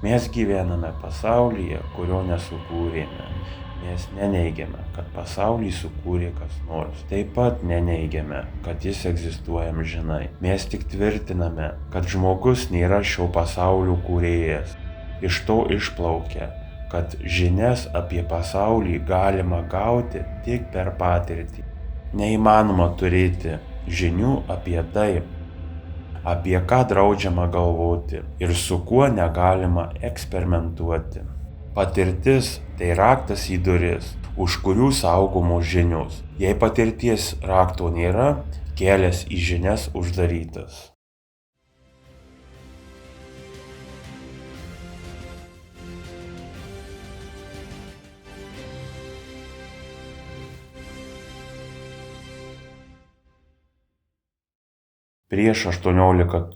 Mes gyvename pasaulyje, kurio nesukūrėme. Mes neneigiame, kad pasaulį sukūrė kas nors. Taip pat neneigiame, kad jis egzistuoja amžinai. Mes tik tvirtiname, kad žmogus nėra šio pasaulio kūrėjas. Iš to išplaukia, kad žinias apie pasaulį galima gauti tik per patirtį. Neįmanoma turėti žinių apie tai, apie ką draudžiama galvoti ir su kuo negalima eksperimentuoti. Patirtis tai raktas į duris, už kurių saugomos žinios. Jei patirties rakto nėra, kelias į žinias uždarytas. Prieš 18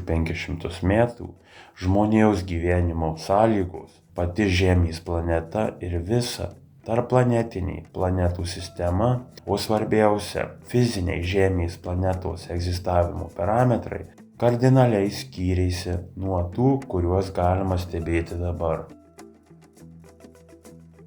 500 metų žmonijos gyvenimo sąlygos, pati Žemės planeta ir visa tarpplanetinė planetų sistema, o svarbiausia fiziniai Žemės planetos egzistavimo parametrai kardinaliai skyrėsi nuo tų, kuriuos galima stebėti dabar.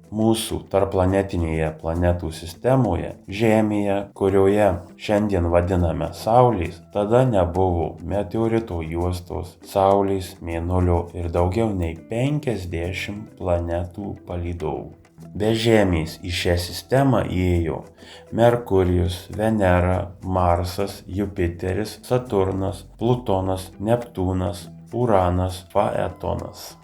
Mūsų tarpplanetinėje planetų sistemoje, Žemėje, kurioje šiandien vadiname Saulės, tada nebuvo meteorito juostos, Saulės, Mėnulio ir daugiau nei 50 planetų palydovų. Be Žemės į šią sistemą įėjo Merkurijus, Venera, Marsas, Jupiteris, Saturnas, Plutonas, Neptūnas, Uranas, Faetonas.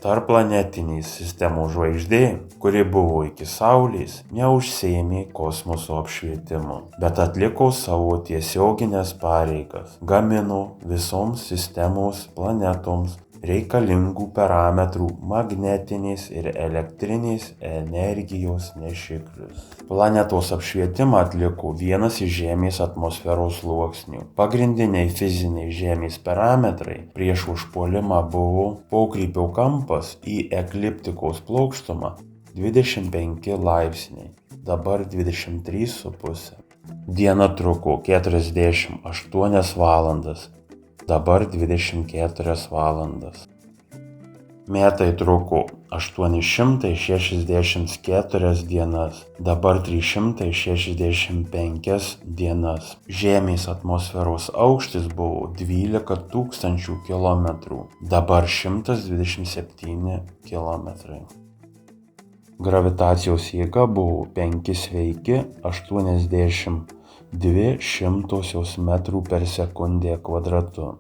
Tarpplanetinės sistemos žvaigždė, kuri buvo iki Saulės, neužsiėmė kosmoso apšvietimu, bet atliko savo tiesioginės pareigas, gamino visoms sistemos planetoms reikalingų parametrų magnetinės ir elektrinės energijos nešiklius. Planetos apšvietimą atliko vienas iš Žemės atmosferos sluoksnių. Pagrindiniai fiziniai Žemės parametrai prieš užpuolimą buvo pokrypio kampas į ekliptikos plokštumą 25 laipsniai, dabar 23,5. Diena truko 48 valandas, dabar 24 valandas. Metai truko 864 dienas, dabar 365 dienas. Žemės atmosferos aukštis buvo 12 000 km, dabar 127 km. Gravitacijos jėga buvo 5 sveiki 82 metrų per sekundę kvadratu.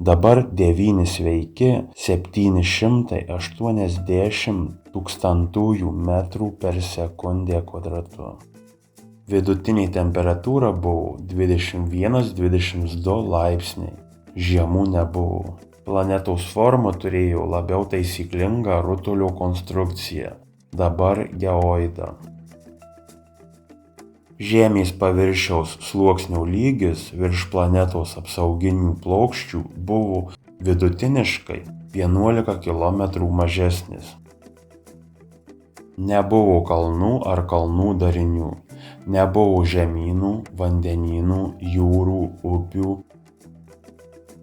Dabar 9 sveiki 780 tūkstantųjų metrų per sekundę kvadratu. Vidutinė temperatūra buvo 21–22 laipsniai. Žiemų nebuvo. Planetos forma turėjo labiau taisyklingą rutulio konstrukciją, dabar geoidą. Žemės paviršiaus sluoksnio lygis virš planetos apsauginių plokščių buvo vidutiniškai 11 km mažesnis. Nebuvo kalnų ar kalnų darinių, nebuvo žemynų, vandenynų, jūrų, upių,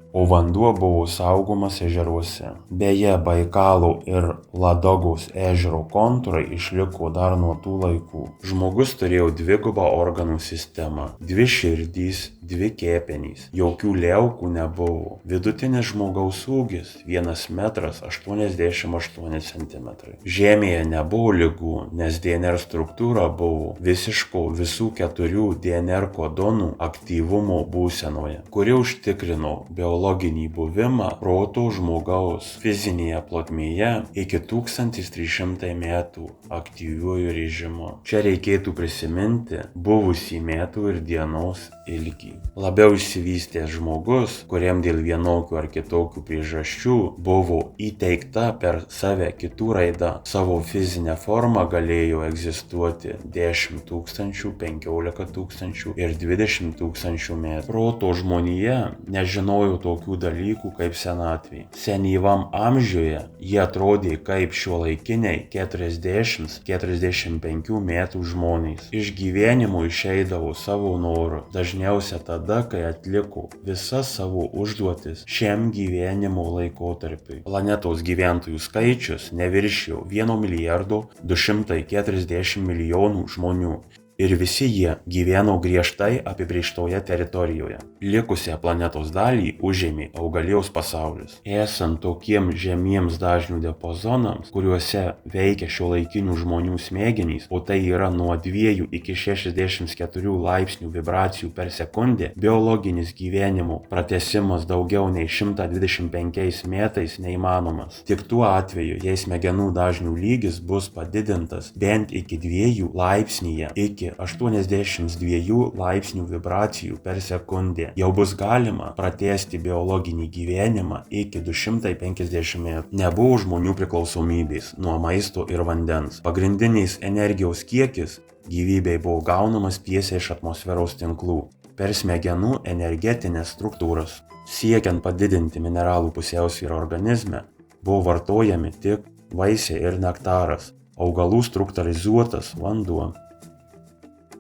o vanduo buvo saugomas ežeruose. Beje, Baikalo ir Ladogos ežero kontūrai išliko dar nuo tų laikų. Žmogus turėjo dvigubą organų sistemą, 2 širdys, 2 kepenys, jokių liaukų nebuvo. Vidutinis žmogaus ūgis 1,88 m. Žemėje nebuvo ligų, nes DNR struktūra buvo visiško visų 4 DNR kodonų aktyvumo būsenoje, kuri užtikrino biologinį buvimą proto žmogaus fizinėje plotmėje iki 1300 metų aktyviuoju režimu. Čia reikėtų prisiminti buvusį metų ir dienos ilgį. Labiau išsivystęs žmogus, kuriam dėl vienokių ar kitokių priežasčių buvo įteikta per save kitų raida, savo fizinę formą galėjo egzistuoti 10 000, 15 000 ir 20 000 metų. Proto žmonija nežinojo tokių dalykų kaip senatvė. Senyvam amžiuje jie atrodė kaip šiuolaikiniai 40–45 metų žmonės. Iš gyvenimo išeidavo savo noru, dažniausia tada, kai atliko visas savo užduotis šiam gyvenimo laikotarpiui. Planetos gyventojų skaičius neviršijo 1,240 žmonių. Ir visi jie gyveno griežtai apibrėžtoje teritorijoje. Likusią planetos dalį užėmė augalijos pasaulis. Esant tokiems žemiems dažnių diapazonams, kuriuose veikia šiuolaikinių žmonių smegenys, o tai yra nuo 2 iki 64 laipsnių vibracijų per sekundę, biologinis gyvenimo pratęsimas daugiau nei 125 metais neįmanomas. Tik tuo atveju, jei smegenų dažnių lygis bus padidintas bent iki 2 laipsnyje iki 82 laipsnių vibracijų per sekundę, jau bus galima pratęsti biologinį gyvenimą iki 250 metų. Nebuvo žmonių priklausomybės nuo maisto ir vandens. Pagrindinis energijos kiekis gyvybei buvo gaunamas tiesiai iš atmosferos tinklų per smegenų energetinės struktūras. Siekiant padidinti mineralų pusiausvyrą organizme, buvo vartojami tik vaisiai ir nektaras, augalų struktūrizuotas vanduo.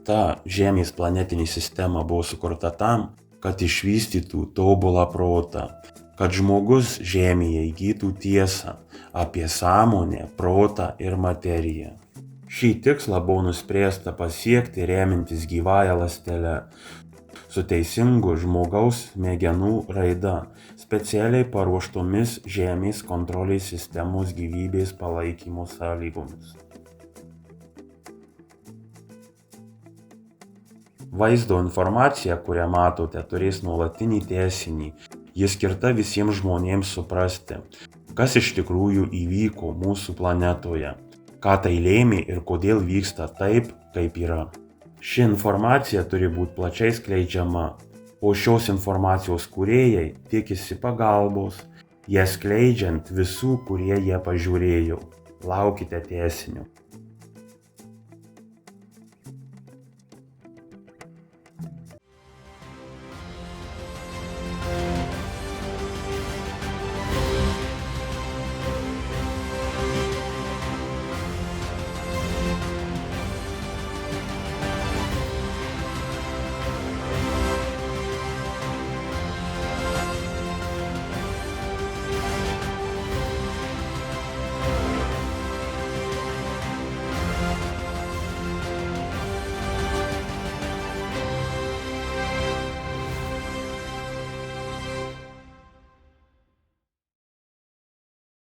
Ta Žemės planetinė sistema buvo sukurta tam, kad išvystytų tobulą protą, kad žmogus Žemėje įgytų tiesą apie sąmonę, protą ir materiją. Šį tikslą buvo nuspręsta pasiekti remintis gyvąja ląstele, su teisingu žmogaus smegenų raida, specialiai paruoštomis Žemės kontrolės sistemos gyvybės palaikymo sąlygomis. Vaizdo informacija, kurią matote, turės nuolatinį tęsinį. Ji skirta visiems žmonėms suprasti, kas iš tikrųjų įvyko mūsų planetoje, ką tai lėmė ir kodėl vyksta taip, kaip yra. Ši informacija turi būti plačiai skleidžiama, o šios informacijos kūrėjai tikisi pagalbos, ją skleidžiant visų, kurie ją pažiūrėjo. Laukite tęsinio.